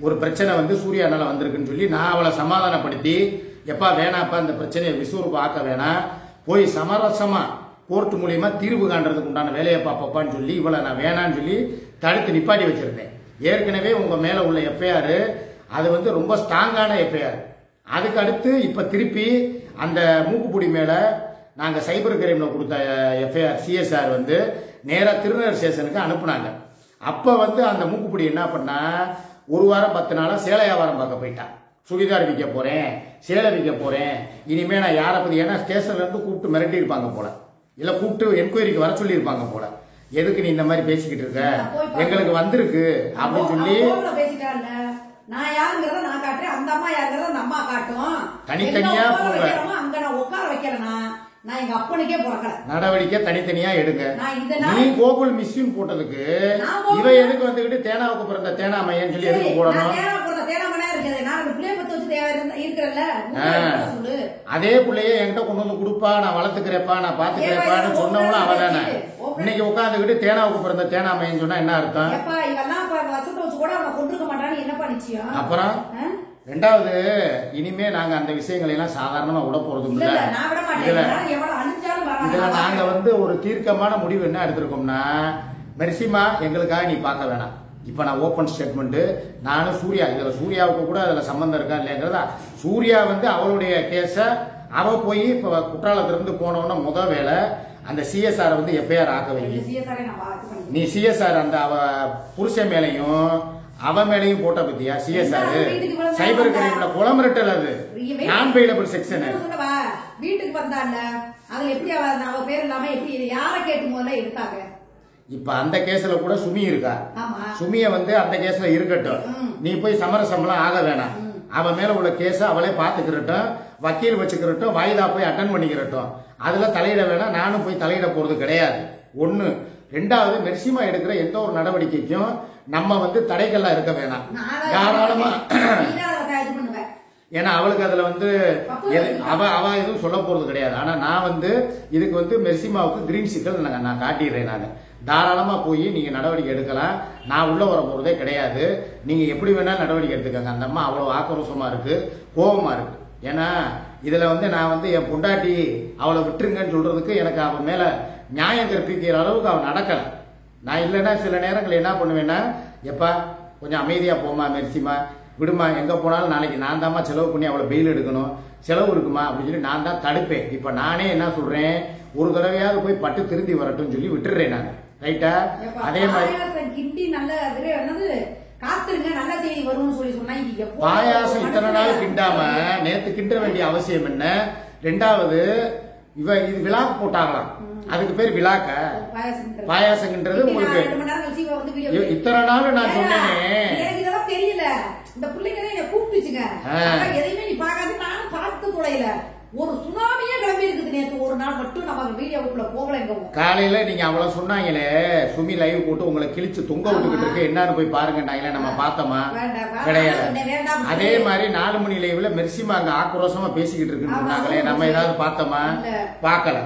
ஒரு பிரச்சனை சூர்யானால வந்திருக்குன்னு சொல்லி நான் அவளை சமாதானப்படுத்தி, எப்பா வேணாப்பா இந்த பிரச்சனையை விசுவரூபம் ஆக்க வேணாம், போய் சமரசமா கோர்ட்டு மூலியமா தீர்வு காண்றதுக்கு உண்டான வேலையை பாப்பான்னு சொல்லி இவளை நான் வேணான்னு சொல்லி தடுத்து நிப்பாட்டி வச்சிருந்தேன். ஏற்கனவே உங்க மேல உள்ள எஃப்ஐஆர் அது ரொம்ப ஸ்ட்ராங்கான எஃப்ஐஆர். அதுக்கு அடுத்து இப்ப திருப்பி அந்த மூக்குப்பொடி மேல நாங்கள் சைபர் கிரைமில் கொடுத்த எஃப்ஐஆர் சிஎஸ்ஆர் வந்து நேராக திருநெல்வேலி ஸ்டேஷனுக்கு அனுப்புனாங்க. அப்போ வந்து அந்த மூக்குப்பிடி என்ன பண்ணா, 1 வாரம் 10 நாளாக சேலை வியாபாரம் பார்க்க போயிட்டான். சுடிதார் விற்க போகிறேன், சேலை விற்க போகிறேன், இனிமேல் நான் யாரை பற்றி, ஏன்னா ஸ்டேஷன்லேருந்து கூப்பிட்டு மிரட்டியிருப்பாங்க போல, இல்லை கூப்பிட்டு என்கொயரிக்கு வர சொல்லியிருப்பாங்க போல. எதுக்கு நீ இந்த மாதிரி பேசிக்கிட்டு இருக்க, எங்களுக்கு வந்திருக்கு அப்படின்னு சொல்லி நான் யாருங்கிறத நான் காட்டுறேன், அந்த அம்மா யாருங்கிறத அந்த அம்மா காட்டும். தனித்தனியா போங்க, அங்க நான் உட்கார வைக்கிறேன்னா நான் எங்க அப்பனுக்கே பிறக்கல. நடவடிக்கை தனித்தனியா எடுங்க. நீ கோகுல் மிஸ்யூன் போட்டதுக்கு இவ எதுக்கு வந்துகிட்டு தேனாவுக்கு பிறந்த தேனாமையன்னு சொல்லி எதுக்கு போடணும்? அதே பிள்ளைய என்கிட்ட கொண்டு வந்து கொடுப்பா, நான் வளர்த்துக்கிறேப்பா, நான் பாத்துக்கிறேப்பான்னு சொன்னவளும் அவ தானே. இன்னைக்கு உட்காந்துக்கிட்டு தேனாவுக்கு பிறந்த தேனாமையன்னு சொன்னா என்ன அர்த்தம்? அப்புறம் ரெண்டாவது, இனிமே நாங்க அந்த விஷயங்களை எல்லாம் சாதாரணமா விட போறதும் இல்ல. இதுல நாங்க வந்து ஒரு தீர்க்கமான முடிவு என்ன எடுத்திருக்கோம்னா, மெர்சிமா எங்களுக்காக நீ பார்க்க வேணாம். இப்ப நான் ஓபன் ஸ்டேட்மெண்ட், நானும் சூர்யா, இதுல சூர்யாவுக்கு கூட அதுல சம்பந்தம் இருக்கா இல்லைங்கிறதா, சூர்யா வந்து அவளுடைய கேஸ அவ போய் இப்ப குற்றாலத்திலிருந்து போனோம்னா முத வேலை அந்த சிஎஸ்ஆர் வந்து எஃப்ஐஆர் ஆக்க வைங்க. நீ சிஎஸ்ஆர் அந்த அவ புருஷன் மேலையும் அவ மேலையும் போட்ட பத்தியா சிஎஸ்ஆர் சைபர் கிரைம்ல குளமிரட்டல், அது நான் பெயிலபிள் செக்ஷன். வீட்டுக்கு வந்தால அதுல எப்படி அவ பேர் இல்லாம எப்படி யாரை கேட்டு முதல்ல எடுத்தாங்க? இப்ப அந்த கேஸ்ல கூட சுமி இருக்கா. சுமிய வந்து அந்த கேஸ்ல இருக்கட்டும், நீ போய் சமரசம்லாம் ஆக வேணாம். அவ மேல உள்ள கேஸ அவளே பாத்துக்கிறட்டும், வக்கீல் வச்சுக்கிறட்டும், வாய்தா போய் அட்டன் பண்ணிக்கிறட்டும். அதுல தலையிட வேணாம், நானும் போய் தலையிட போறது கிடையாது. ஒண்ணு. ரெண்டாவது, மெர்சிமா எடுக்கிற எந்த ஒரு நடவடிக்கைக்கும் நம்ம வந்து தடைகள்லாம் இருக்க வேணாம், தாராளமா. ஏன்னா அவளுக்கு அதுல வந்து அவ எதுவும் சொல்ல போறது கிடையாது. ஆனா நான் வந்து இதுக்கு வந்து மெர்சிமாவுக்கு கிரீன் சிக்கல் நான் காட்டிடுறேன். நான் தாராளமா போய் நீங்க நடவடிக்கை எடுக்கலாம், நான் உள்ள வர போறதே கிடையாது. நீங்க எப்படி வேணாலும் நடவடிக்கை எடுத்துக்கங்க. அந்த அம்மா அவ்வளவு ஆக்ரோஷமா இருக்கு, கோபமா இருக்கு. ஏன்னா இதுல வந்து நான் வந்து என் பொண்டாட்டி அவளை விட்டுருங்கன்னு சொல்றதுக்கு எனக்கு அவன் மேல நியாயம் கற்பிக்கிற அளவுக்கு அவன் நடக்கல. நான் இல்லைன்னா சில நேரங்கள் என்ன பண்ணுவேன்னா, எப்பா கொஞ்சம் அமைதியா போமா மெர்சிமா, விடுமா, எங்க போனாலும் நாளைக்கு நான் தான்மா செலவு பண்ணி அவளை பெயில் எடுக்கணும், செலவு இருக்குமா அப்படின்னு சொல்லி நான் தான் தடுப்பேன். இப்ப நானே என்ன சொல்றேன், ஒரு தடவையாவது போய் பட்டு திருந்தி வரட்டும் சொல்லி விட்டுறேன் நான். ரைட்டா? அதே மாதிரி பாயாசம் இத்தனை நாள் கிண்டாம நேத்து கிண்ட வேண்டிய அவசியம் என்ன? ரெண்டாவது, இது விழாக்கு போட்டாங்களாம், அதுக்கு பேர் விழாக்க பாயாசம்ன்றது உங்களுக்கு இத்தனை நாள் நான் சொன்னேனே தெரியல. இந்த பிள்ளைங்க கூப்பிட்டுச்சுங்க, எதையுமே நீ பாக்காது, நானும் பார்த்து தொலைல. ஒரு சுனாமியே கிளம்பி இருக்குது நேற்று ஒரு நாள் மட்டும். நம்ம வீடியோக்குள்ள போகல. காலையில நீங்க அவ்வளவு சொன்னாங்களே, சுமி லைவ் போட்டு உங்களை கிழிச்சு தொங்க விட்டுக்கிட்டு இருக்கு, என்னன்னு போய் பாருங்க. நம்ம பார்த்தோமா? கிடையாது. அதே மாதிரி 4 மணி லைவ்ல மெர்சிமா அங்க ஆக்ரோஷமா பேசிக்கிட்டு இருக்குன்னாங்களே, நம்ம ஏதாவது பார்த்தோமா? பார்க்கல.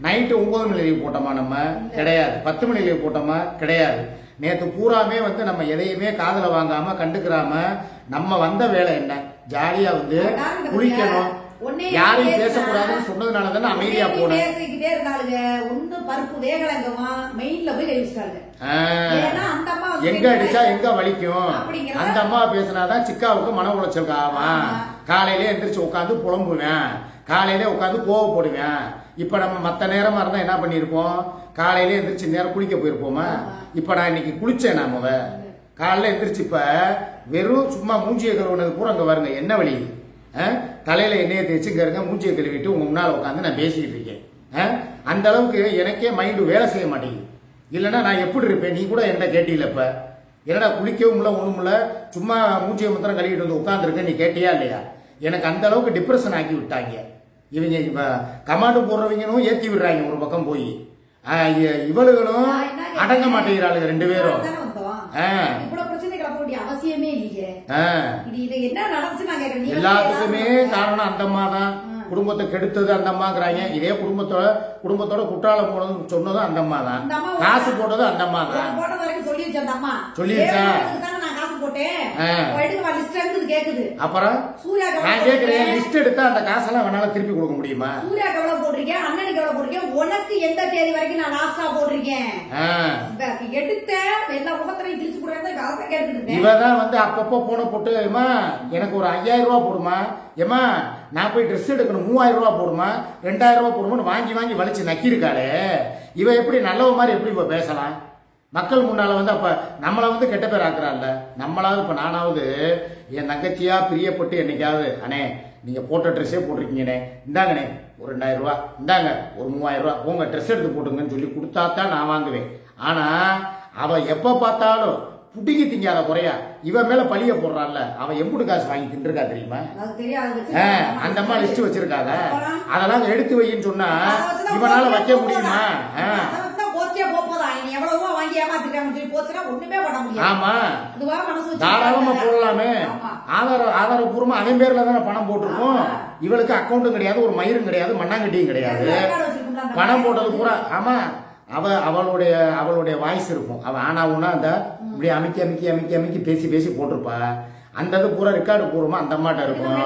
நைட்டு 9 மணி லைவ் போட்டோமா? நம்ம கிடையாது. 10 மணி லைவ் போட்டோமா? கிடையாது. நேற்று பூராமே வந்து நம்ம எதையுமே காதல வாங்காம கண்டுக்கிறாம நம்ம வந்த வேலை என்ன, ஜாலியா வந்து குளிக்கணும், யாரையும் பேசக்கூடாதுன்னு சொன்னதுனால தானே அமைதியா போனேன். பேசிக்கிட்டே இருந்தாலுங்க, ஒண்ணு பருப்பு வேகலங்கமா மெயின்ல போய் கழிச்சிட்டாங்க. எங்க அடிச்சா எங்க வலிக்கும், அந்த அம்மா பேசினாதான் சிக்காவுக்கு மன உளைச்சல் ஆவான். காலையிலே எந்திரிச்சு உட்காந்து புலம்புவேன், காலையிலே உட்காந்து கோவப்படுவேன். இப்ப நம்ம மத்த நேரமா இருந்தா என்ன பண்ணிருப்போம், காலையிலே எந்திரிச்சு நேரம் குளிக்க போயிருப்போமா? இப்ப நான் இன்னைக்கு குளிச்சேன். நாம காலையில எந்திரிச்சு இப்ப வெறும் சும்மா மூஞ்சியை கழுவுனது பூரா அங்க வருங்க, என்ன வலி? தலையில எண்ணெயை தேய்ச்சி இருங்க, மூஞ்சியை கழுவிட்டு உங்க முன்னால உட்காந்து நான் பேசிக்கிட்டு இருக்கேன். அந்த அளவுக்கு எனக்கே மைண்டு வேலை செய்ய மாட்டேங்குது. இல்லைன்னா நான் எப்படி இருப்பேன்? நீ கூட என்கிட்ட கேட்டீங்கள, இப்ப என்னடா குளிக்கவும் இல்லை ஒண்ணும் இல்லை, சும்மா மூஞ்சியை முத்திரம் கழுவிட்டு வந்து உட்காந்துருக்கேன், நீ கேட்டியா இல்லையா? எனக்கு அந்த அளவுக்கு டிப்ரெஷன் ஆக்கி விட்டாங்க இவங்க. கமாண்டு போடுறவங்களும் ஏற்றி விடுறாங்க ஒரு பக்கம் போய், இவளுகளும் அடங்க மாட்டேங்கிறாளுங்க 2 பேரும். அவசியமே இல்லையே. எல்லாத்துக்குமே காரணம் அந்த அம்மா தான். குடும்பத்தை கெடுத்தது அந்த அம்மாங்கிறாங்க. இதே குடும்பத்தோட குற்றாலம் போனது சொன்னதும் அந்த அம்மா தான், காசு போட்டதும் அந்த அம்மா தான். சொல்லிருச்சா? போட்டேன் எடுக்க லிஸ்ட் எடுத்து கேக்குது. அப்புறம் சூர்யா நான் கேக்குறேன், லிஸ்ட் எடுத்தா அந்த காசெல்லாம் வேணால திருப்பி கொடுக்க முடியுமா? சூர்யா எவ்வளவு போட்டிருக்கேன், அண்ணனுக்கு எவ்வளவு போட்டிருக்கேன், உனக்கு எந்த தேதி வரைக்கும் நான் லாஸ்டா போட்டிருக்கேன் எடுத்த எல்லா முகத்திலையும் கிழிச்சு போடுறேன் கேட்டுட்டு. இவதான் வந்து அப்பப்போ போன போட்டு ஏமா எனக்கு ஒரு 5000 ரூபாய் போடுமா, ஏமா நான் போய் ட்ரெஸ் எடுக்கணும் 3000 ரூபாய் போடுமா, 2000 ரூபாய் போடுமான்னு வாங்கி வாங்கி வலிச்சு நக்கிருக்காளே. இவ எப்படி நல்லவ மாதிரி எப்படி இப்ப பேசலாம்? மக்கள் முன்னால வந்து அப்ப நம்மள வந்து கெட்ட பேர் ஆக்குறாள்ல. நம்மளாவது இப்ப நானாவது என் தங்கச்சியா பிரியப்பட்டு என்னைக்காவது அண்ணே நீங்க போட்ட ட்ரெஸ்ஸே போட்டிருக்கீங்கண்ணே, இந்தாங்கண்ணே ஒரு 2000 ரூபாய், இந்தாங்க ஒரு 3000 ரூபாய், உங்க ட்ரெஸ் எடுத்து போட்டுங்கன்னு சொல்லி கொடுத்தா தான் நான் வாங்குவேன். ஆனா அவ எப்ப பார்த்தாலும் புட்டிக்கு திங்காத குறையா இவன் மேல பழிய போடுறான்ல. அவன் எம்புட்டு காசு வாங்கி தின்றுக்கா தெரியுமா? அந்த அம்மா லிஸ்ட் வச்சிருக்காங்க. அதெல்லாம் எடுத்து வைன்னு சொன்னா இவனால வைக்க முடியுமா? ஆமா தாராளமா போடலாமே. ஆதாரபூர்வமா அவன் பேர்ல தானே பணம் போட்டிருக்கோம். இவளுக்கு அக்கௌண்ட்டும் கிடையாது, ஒரு மயிரும் கிடையாது, மண்ணாங்கட்டியும் கிடையாது. பணம் போட்டது பூரா ஆமா அவளுடைய வாய்ஸ் இருக்கும். அவ ஆனா ஊனா அந்த இப்படி அமைக்கி அமைக்கி அமைக்கி அமைக்கி பேசி பேசி போட்டிருப்பா. அந்த இது பூரா ரெக்கார்டு பூர்வமா அந்த அம்மாட்ட இருக்கும்.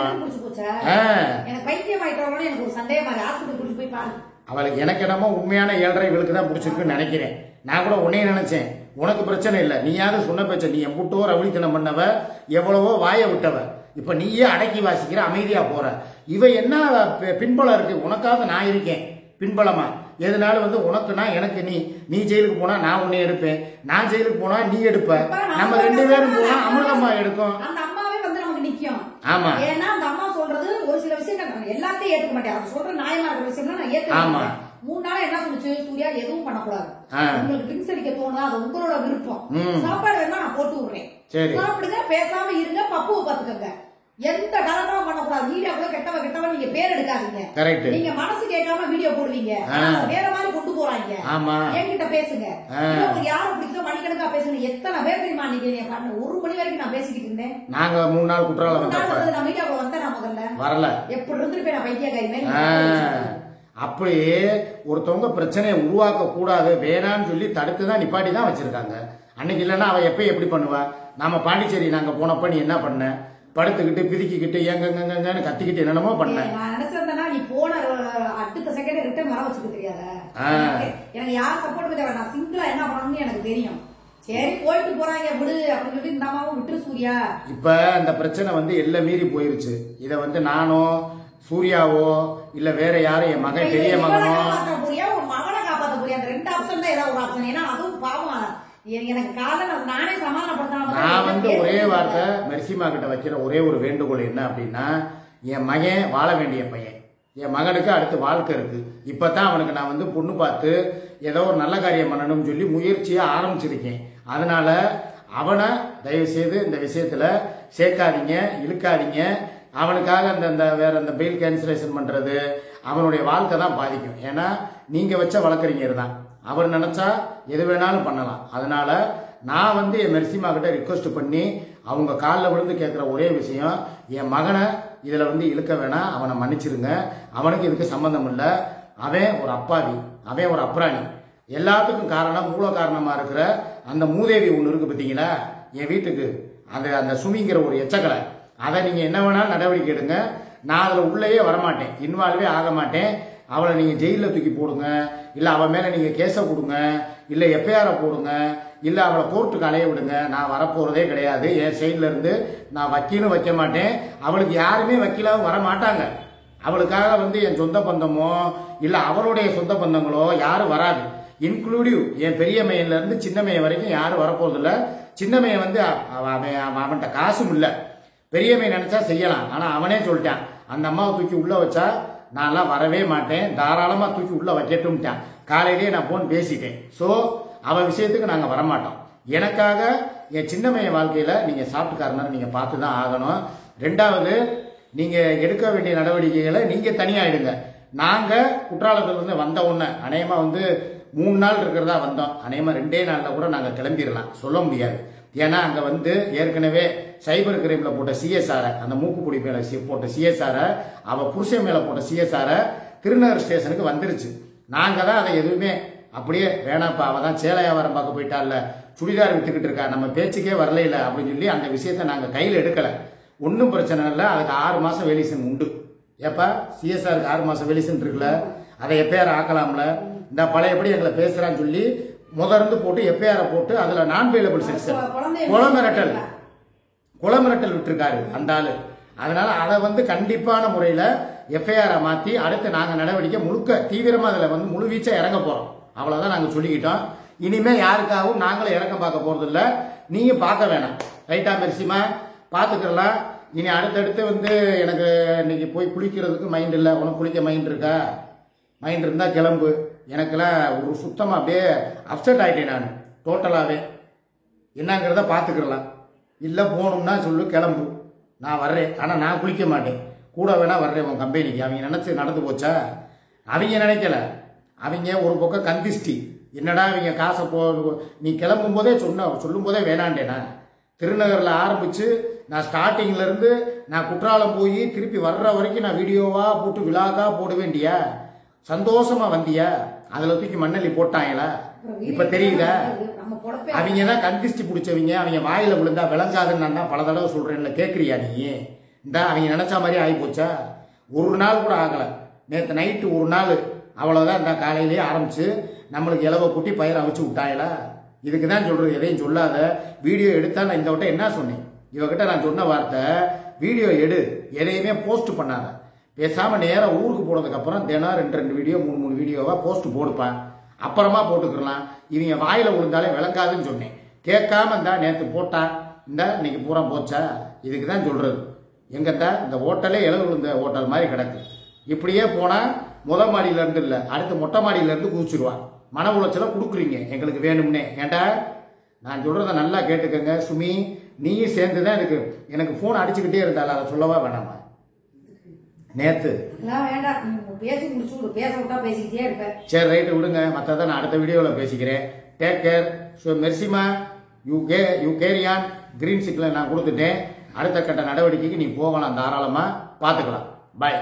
அவளுக்கு எனக்கு என்னமோ உண்மையான 7.5 இவளுக்கு தான் பிடிச்சிருக்குன்னு நினைக்கிறேன். நான் கூட உன்னைய நினைச்சேன், உனக்கு பிரச்சனை இல்லை, நீயாவது சொன்ன பேச்ச, நீ எம்புட்டோ ரவழித்தனம் பண்ணவ, எவ்வளவோ வாய விட்டவ, இப்ப நீயே அடக்கி வாசிக்கிற, அமைதியா போற. இவ என்ன பின்பலம் இருக்கு? உனக்காக நான் இருக்கேன் பின்பலமா. எதனால வந்து உனக்குனா எனக்கு நீ ஜெயிலுக்கு போனா நான் உன்னை எடுப்பேன், நான் ஜெயிலுக்கு போனா நீ எடுப்ப, நம்ம 2 பேரும் போனா அமிர்தமா எடுக்கும். ஆமா ஏன்னா அந்த அம்மா சொல்றது ஒரு சில விஷயம் எல்லாத்தையும் ஏத்துக்க மாட்டேன். அவர் சொல்ற நியாயமா இருக்கிற விஷயம் நான் ஏத்துக்க. 3 நாளா என்ன சொல்லுச்சு, சூர்யா எதுவும் பண்ணக்கூடாது, உங்களுக்கு ட்ரிங்க்ஸ் அடிக்க தோணுதா அது உங்களோட விருப்பம், சாப்பாடு வேணா நான் போட்டு விடுறேன், சாப்பிடுங்க, பேசாம இருங்க, பப்புவை பாத்துக்கங்க, எந்த கலப்படம் பண்ணக்கூடாது, வீடியோக்குள்ள கெட்டவன் நீங்க பேர் எடுக்காதீங்க, நீங்க மனசு கேட்காம வீடியோ போடுவீங்க, வேற மாதிரி கொண்டு போறாங்க, என்கிட்ட பேசுங்க, உங்களுக்கு யாரும் பிடிச்சோ மணிக்கணக்கா பேசுங்க. எத்தனை பேர் தெரியுமா நீங்க 1 மணி வரைக்கும் நான் பேசிக்கிட்டு இருந்தேன். நாங்க 3 நாள் குற்றாலம் வந்தோம், நான் வீடியோக்குள்ள வந்தேன், நான் முதல்ல வரல, எப்படி இருந்துட்டு நான் பைத்தியக்காரி. அப்படியே ஒருத்தவங்க பிரச்சனையை உருவாக்க கூடாது வேணான்னு சொல்லி தடுத்துதான் நிப்பாட்டி தான் வச்சிருக்காங்க. அன்னைக்கு இல்லைன்னா அவ எப்ப எப்படி பண்ணுவா? நாம பாண்டிச்சேரி நாங்க போனப்ப நீ என்ன பண்ண? படுத்துக்கிட்டு பிதுக்கிக்கிட்டு எங்கன்னு கத்திக்கிட்டு என்னென்னமோ பண்ண. நான் நினைச்சிருந்தேன்னா நீ போன அடுத்த செகண்ட் ரிட்டர்ன் வர வச்சுக்க தெரியாத. எனக்கு யார் சப்போர்ட் தேவை, நான் சிங்கிளா என்ன பண்ணணும்னு எனக்கு தெரியும். சரி போயிட்டு போறாங்க விடு அப்படின்னு சொல்லி இந்த அம்மாவும் விட்டுரு சூர்யா. இப்ப அந்த பிரச்சனை வந்து எல்லாம் மீறி போயிருச்சு. இத வந்து நானோ சூர்யாவோ இல்ல வேற யாரும் என் மகன் பெரிய மகனோ மகனை காப்பாத்த போறியா? அந்த 2 ஆப்ஷன் தான் ஏதாவது ஒரு ஆப்ஷன். ஏன்னா அதுவும் பாவம் எனக்கு காலைல நானே சமாதானப்படுத்த. நான் வந்து ஒரே வார்த்தை மெர்சிமா கிட்ட வைக்கிற ஒரே ஒரு வேண்டுகோள் என்ன அப்படின்னா, என் மகன் வாழ வேண்டிய பையன், என் மகனுக்கு அடுத்து வாழ்க்கை இருக்கு. இப்பதான் அவனுக்கு நான் வந்து பொண்ணு பார்த்து ஏதோ ஒரு நல்ல காரியம் பண்ணணும்னு சொல்லி முயற்சியா ஆரம்பிச்சிருக்கேன். அதனால அவனை தயவு செய்து இந்த விஷயத்துல சேர்க்காதீங்க, இழுக்காதீங்க. அவனுக்காக அந்த வேற அந்த பெயில் கேன்சலேஷன் பண்றது அவனுடைய வாழ்க்கை தான் பாதிக்கும். ஏன்னா நீங்க வச்ச வழக்கறிஞர் தான், அவர் நினைச்சா எது வேணாலும் பண்ணலாம். அதனால நான் வந்து என் மெர்சிமா கிட்ட ரிக்வஸ்ட் பண்ணி அவங்க காலில் விழுந்து கேட்குற ஒரே விஷயம், என் மகனை இதுல வந்து இழுக்க வேணாம், அவனை மன்னிச்சிருங்க, அவனுக்கு இதுக்கு சம்பந்தம் இல்லை, அவன் ஒரு அப்பாவி, அவன் ஒரு அப்ராணி. எல்லாத்துக்கும் காரணம் மூல காரணமா இருக்கிற அந்த மூதேவி ஒன்று இருக்கு பார்த்தீங்களா என் வீட்டுக்கு, அந்த சுமிங்கிற ஒரு எச்சக்கலை, அதை நீங்க என்ன வேணாலும் நடவடிக்கை எடுங்க, நான் அதுல உள்ளேயே வரமாட்டேன், இன்வால்வே ஆக மாட்டேன். அவளை நீங்க ஜெயில தூக்கி போடுங்க, இல்ல அவன் மேல நீங்க கேஸ கொடுங்க, இல்ல எஃப்ஐஆர போடுங்க, இல்ல அவளை கோர்ட்டுக்கு அலைய விடுங்க. நான் வரப்போறதே கிடையாது. என் சைட்ல இருந்து நான் வக்கீலும் வைக்க மாட்டேன், அவளுக்கு யாருமே வக்கீலாவும் வர மாட்டாங்க. அவளுக்காக வந்து என் சொந்த பந்தமோ இல்ல அவளுடைய சொந்த பந்தங்களோ யாரும் வராது. இன்க்ளூடிவ் என் பெரிய மையன்ல இருந்து சின்ன மையன் வரைக்கும் யாரும் வரப்போறது இல்ல. சின்ன மையன் வந்து அவன்கிட்ட காசும் இல்ல, பெரிய மையன் நினைச்சா செய்யலாம். ஆனா அவனே சொல்லிட்டான், அந்த அம்மாவை தூக்கி உள்ள வச்சா நான்லாம் வரவே மாட்டேன், தாராளமா தூக்கி உள்ள வைக்கட்டும்ட்டான். காலையிலேயே நான் போன் பேசிட்டேன். ஸோ அவன் விஷயத்துக்கு நாங்கள் வரமாட்டோம். எனக்காக என் சின்ன மைய வாழ்க்கையில நீங்க சாப்பிட்டு காரணம் நீங்க பார்த்து தான் ஆகணும். 2வது நீங்க எடுக்க வேண்டிய நடவடிக்கைகளை நீங்க தனியா எடுங்க. நாங்க குற்றாலத்துல இருந்து வந்த உடனே அநேகமா வந்து 3 நாள் இருக்கிறதா வந்தோம். அநேகமா 2 நாள்ல கூட நாங்க கிளம்பிடலாம், சொல்ல முடியாது. ஏன்னா அங்க வந்து ஏற்கனவே சைபர் கிரைம்ல போட்ட சிஎஸ்ஆர, அந்த மூக்குப்பொடி மேல போட்ட சிஎஸ்ஆர, அவ புருஷன் மேல போட்ட சிஎஸ்ஆர திருநகர் ஸ்டேஷனுக்கு வந்துருச்சு. நாங்க தான் அதை எதுவுமே அப்படியே வேணாப்பா, அவ தான் சேலை வியாபாரம் பார்க்க போயிட்டால, சுடிதார் வித்துக்கிட்டு இருக்கா, நம்ம பேச்சுக்கே வரல இல்லை அப்படின்னு சொல்லி அந்த விஷயத்தை நாங்கள் கையில் எடுக்கலை. ஒன்றும் பிரச்சனை இல்லை, அதுக்கு 6 மாதம் வேலிசன் உண்டு. ஏப்பா சிஎஸ்ஆருக்கு 6 மாதம் வேலிசன் இருக்குல்ல, அதை எப்பயார் ஆக்கலாம்ல. இந்த பழையபடி எங்களை பேசுகிறான்னு சொல்லி முதர்ந்து போட்டு எப்பயாரை போட்டு அதில் நான் பெயிலபிள் செக்ஷன் குளமிரட்டல் விட்டுருக்காரு அந்த ஆள். அதனால் அதை வந்து கண்டிப்பான முறையில் எஃப்ஐஆரை மாற்றி அடுத்து நாங்கள் நடவடிக்கை முழுக்க தீவிரமாக அதில் வந்து முழுவீச்சாக இறங்க போகிறோம். அவ்வளோதான் நாங்கள் சொல்லிக்கிட்டோம். இனிமேல் யாருக்காகவும் நாங்களும் இறக்கம் பார்க்க போகிறதில்ல, நீங்கள் பார்க்க வேணாம். ரைட்டா மெர்சிமா, பார்த்துக்கலாம். இனி அடுத்தடுத்து வந்து எனக்கு இன்னைக்கு போய் குளிக்கிறதுக்கு மைண்ட் இல்லை. உனக்கு குளிக்க மைண்ட் இருக்கா? மைண்ட் இருந்தால் கிளம்பு. எனக்கெல்லாம் ஒரு சுத்தமாக அப்படியே அப்செட் ஆகிட்டேன் நான் டோட்டலாகவே. என்னங்கிறத பார்த்துக்கலாம். இல்லை போகணும்னா சொல்லு, கிளம்பு, நான் வர்றேன். ஆனால் நான் குளிக்க மாட்டேன், கூட வேணா வர்றேன் உன் கம்பெனிக்கு. அவங்க நினச்சி நடந்து போச்சா? அவங்க நினைக்கல. அவங்க ஒரு பக்கம் கந்திஷ்டி. என்னடா அவங்க காசை நீ கிளம்பும் போதே சொல்லும் போதே வேணாண்டேனா. திருநகரில் ஆரம்பித்து நான் ஸ்டார்டிங்லேருந்து நான் குற்றாலம் போய் திருப்பி வர்ற வரைக்கும் நான் வீடியோவாக போட்டு விழாக்காக போட வேண்டியா? சந்தோஷமாக வந்தியா? அதில் தூக்கி மண்ணலி போட்டாங்களா? இப்போ தெரியுதா? அவங்க தான் கந்திஷ்டி பிடிச்சவங்க. அவங்க வாயில் விழுந்தா விளங்காதுன்னு நான் தான் பல தடவை சொல்கிறேன்ல, கேட்குறியா நீ? இந்த அவங்க நினச்ச மாதிரி ஆகி போச்சா? ஒரு நாள் கூட ஆகலை. நேற்று நைட்டு ஒரு நாள், அவ்வளோதான். இந்த காலையிலேயே ஆரம்பித்து நம்மளுக்கு இலவை கூட்டி பயிரை அவிச்சு விட்டாங்களா? இதுக்கு தான் சொல்கிறது, எதையும் சொல்லாத. வீடியோ எடுத்தா நான் இந்த வட்டம் என்ன சொன்னேன் இவகிட்ட? நான் சொன்ன வார்த்தை, வீடியோ எடு, எதையுமே போஸ்ட் பண்ணாத. பேசாமல் நேராக ஊருக்கு போனதுக்கப்புறம் தினம் 2 வீடியோ 3 வீடியோவாக போஸ்ட் போடுப்பேன், அப்புறமா போட்டுக்கலாம். இவங்க வாயில் விழுந்தாலே விளங்காதுன்னு சொன்னேன். கேட்காம இருந்தா நேற்று போட்டா இந்த இன்னைக்கு பூரா போச்சா? இதுக்கு தான் சொல்கிறது. எங்கத்தா இந்த ஹோட்டலே இலவு விழுந்த ஹோட்டல் மாதிரி கிடக்கு. இப்படியே போனால் முதல் மாடியிலேருந்து இல்லை, அடுத்து மொட்டை மாடியிலேருந்து குதிச்சிருவான். மன உளைச்சலை கொடுக்குறீங்க எங்களுக்கு வேணும்னே. ஏண்டா நான் சொல்கிறத நல்லா கேட்டுக்கங்க சுமி, நீயும் சேர்ந்து தான் எனக்கு ஃபோன் அடிச்சுக்கிட்டே இருந்தால, அதை சொல்லவா வேணாமா? நேற்று சரி ரைட்டு விடுங்க, மற்றதை நான் அடுத்த வீடியோவில் பேசிக்கிறேன். Take care. ஸோ மெர்சிமா, யூ கேரியான். கிரீன் சிக்னல் நான் கொடுத்துட்டேன். அடுத்த கட்ட நடவடிக்கைக்கு நீ போகலாம், தாராளமாக பார்த்துக்கலாம். பாய்.